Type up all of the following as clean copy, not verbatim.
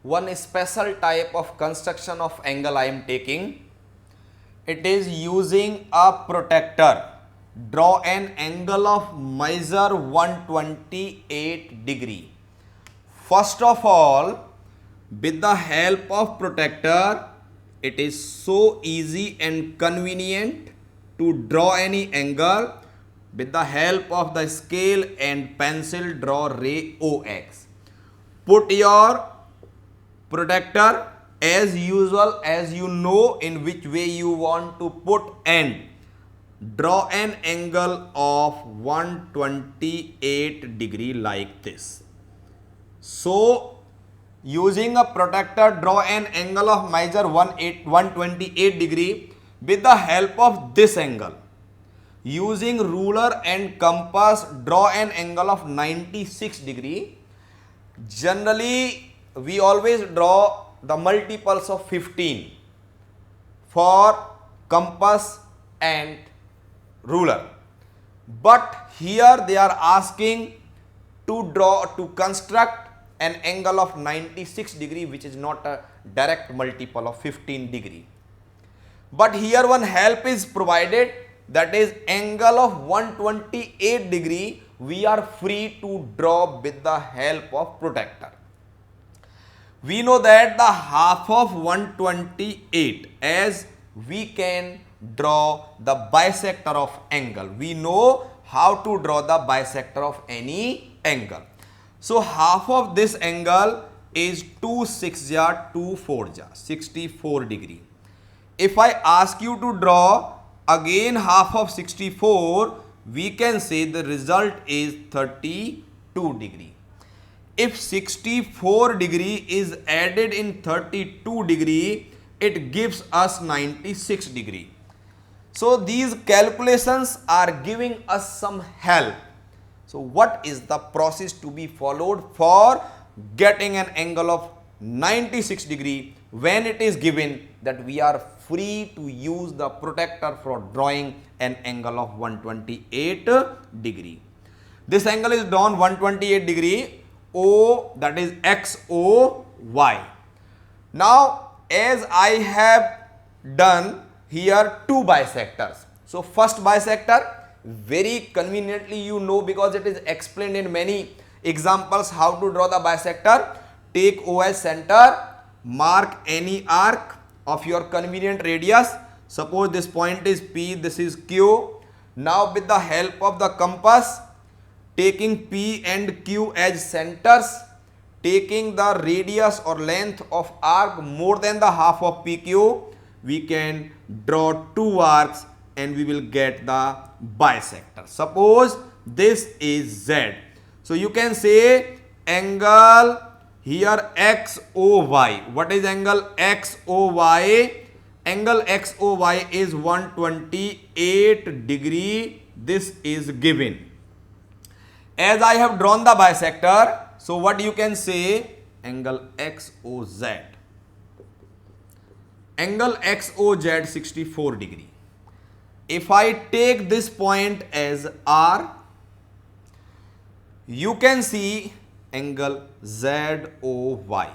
one special type of construction of angle I am taking. It is using a protractor. Draw an angle of measure 128 degree. First of all, with the help of protractor, it is so easy and convenient to draw any angle. With the help of the scale and pencil, draw ray OX. Put your protractor as usual, as you know in which way you want to put, and draw an angle of 128 degree like this. So using a protractor, draw an angle of measure 128 degree with the help of this angle. Using ruler and compass, draw an angle of 96 degree. Generally, we always draw the multiples of 15 for compass and ruler. But here they are asking to construct an angle of 96 degree, which is not a direct multiple of 15 degree. But here one help is provided, that is angle of 128 degree we are free to draw with the help of protractor. We know that the half of 128, as we can draw the bisector of angle. We know how to draw the bisector of any angle. So half of this angle is 2 6 ja 2 4 ja 64 degree. If I ask you to draw again half of 64, we can say the result is 32 degree. If 64 degree is added in 32 degree, it gives us 96 degree. So these calculations are giving us some help. So what is the process to be followed for getting an angle of 96 degree when it is given that we are free to use the protractor for drawing an angle of 128 degree. This angle is drawn 128 degree, O, that is XOY. Now as I have done here two bisectors. So first bisector, very conveniently you know because it is explained in many examples how to draw the bisector. Take O as center, mark any arc of your convenient radius. Suppose this point is P, this is Q. Now with the help of the compass, taking P and Q as centers, taking the radius or length of arc more than the half of PQ, we can draw two arcs and we will get the bisector. Suppose this is Z. So you can say angle here XOY. What is angle XOY? Angle XOY is 128 degree. This is given. As I have drawn the bisector, so what you can say? Angle XOZ. Angle XOZ 64 degree. If I take this point as R, you can see angle ZOY.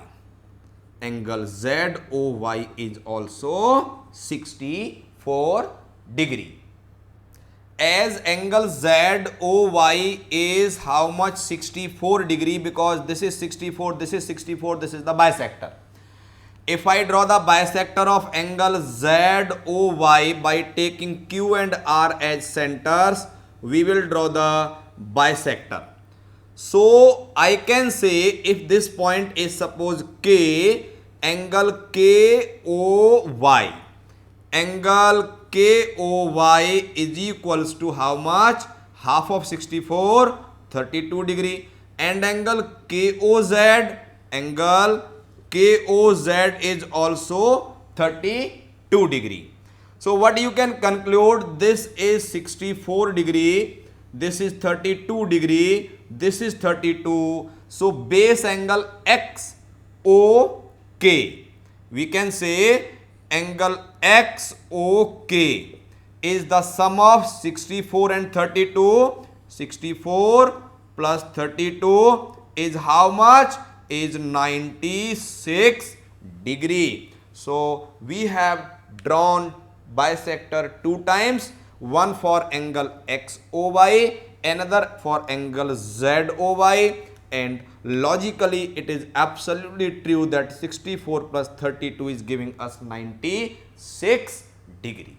Angle ZOY is also 64 degree. As angle ZOY is how much? 64 degree, because this is 64, this is 64, this is the bisector. If I draw the bisector of angle ZOY by taking Q and R as centers, we will draw the bisector. So I can say if this point is suppose K, angle KOY. Angle KOY is equals to how much? Half of 64, 32 degree. And angle KOZ, angle KOZ is also 32 degree. So what you can conclude? This is 64 degree, this is 32 degree, this is 32. So base angle XOK, we can say angle XOK is the sum of 64 and 32. 64 plus 32 is how much? is 96 degree. So we have drawn bisector two times, one for angle XOY, another for angle ZOY, and logically it is absolutely true that 64 plus 32 is giving us 96 degree.